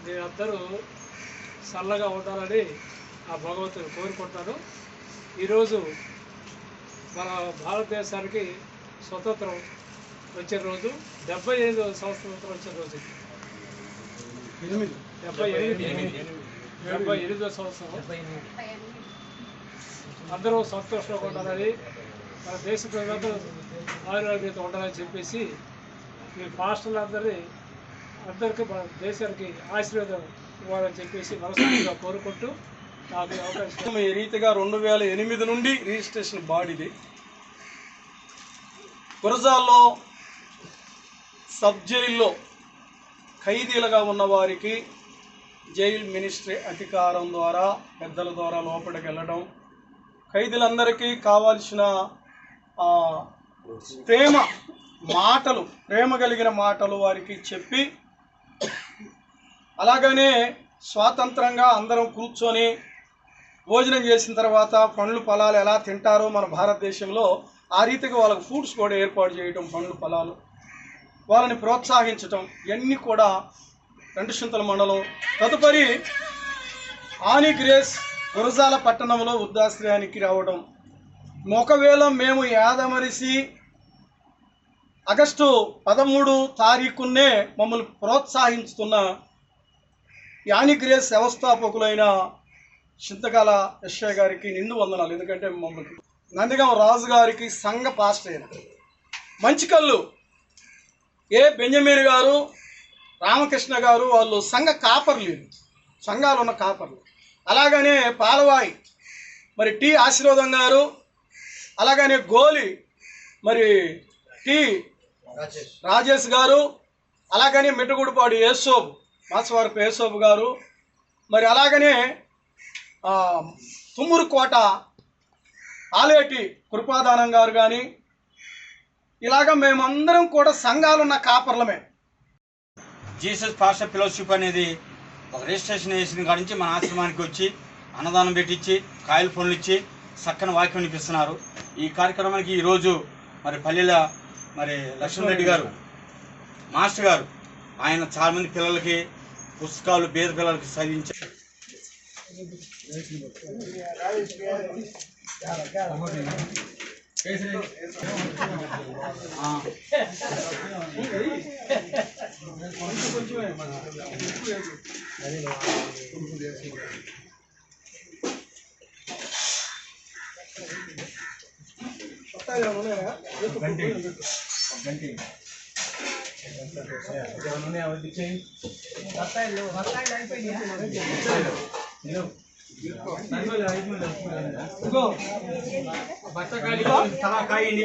మీరందరూ చల్లగా ఉండాలని ఆ భగవంతుని కోరుకుంటాను. ఈరోజు మన భారతదేశానికి స్వతంత్రం వచ్చిన రోజు, 78వ స్వతంత్రం వచ్చిన రోజు, 78వ సంవత్సరం. అందరూ సంతోషంగా ఉండాలని, మన దేశ ప్రజలందరూ ఆరోగ్యంగా ఉండాలని చెప్పేసి మీ అందరికీ మన దేశానికి ఆశీర్వాదం ఇవ్వాలని చెప్పేసి మనస్ఫూర్తిగా కోరుకుంటూ నాకు అవకాశం. ఈ రీతిగా 2008 నుండి రిజిస్ట్రేషన్ బాడీది గురజాల్లో సబ్ జైల్లో ఖైదీలుగా ఉన్న వారికి జైలు మినిస్ట్రీ అధికారం ద్వారా పెద్దల ద్వారా లోపలికి వెళ్ళడం, ఖైదీలందరికీ కావాల్సిన ప్రేమ కలిగిన మాటలు వారికి చెప్పి, అలాగనే స్వాతంత్రంగా అందరం కూర్చొని భోజనం చేసిన తర్వాత పండ్లు ఫలాలు ఎలా తింటారో మన భారతదేశంలో ఆ రీతిగా వాళ్ళకి ఫుడ్స్ కూడా ఏర్పాటు చేయడం, పండ్లు ఫలాలు వాళ్ళని ప్రోత్సహించటం, ఇవన్నీ కూడా రెండుచింతల మండలం. తదుపరి ఆని గ్రేస్ గురజాల పట్టణంలో వృద్ధాశ్రయానికి రావడం. ఒకవేళ మేము యాదమరిసి ఆగస్టు 13 తారీఖునే మమ్మల్ని ప్రోత్సహించుతున్న యాని గ్రేస్ వ్యవస్థాపకులైన చింతకాల యశ్వ గారికి నిండు వందనాలు. ఎందుకంటే మమ్మల్ని నందిగాం రాజు గారికి సంఘ పాస్టర్ అయిన మంచికల్లు బెంజమీన్ గారు, రామకృష్ణ గారు, వాళ్ళు సంఘ కాపర్లు, సంఘాలు ఉన్న కాపర్లు. అలాగనే పాలవాయి మరి టి ఆశీర్వాదం గారు, అలాగనే గోలి మరి టి రాజేష్ గారు, అలాగనే మిట్టగుడిపాడు యేసోబు మాసవరపు యేసోబు గారు, మరి అలాగనే తుమ్మూరుకోట ఆలేటి కృపాదానం గారు కానీ, ఇలాగ మేమందరం కూడా సంఘాలున్న కాపర్లమే. జీసస్ పాస్టర్ ఫెలోషిప్ అనేది ఒక రిజిస్ట్రేషన్ వేసిన కాడి నుంచి మన ఆశ్రమానికి వచ్చి అన్నదానం పెట్టించి కాయలు పనులు ఇచ్చి చక్కని వాక్యం వినిపిస్తున్నారు. ఈ కార్యక్రమానికి ఈరోజు మరి పల్లెల మరి లక్ష్మణరెడ్డి గారు మాస్టర్ గారు ఆయన చాలామంది పిల్లలకి పుస్తకాలు పేద పిల్లలకి చదివించారు. బట్టకాయలు తలా కాయండి.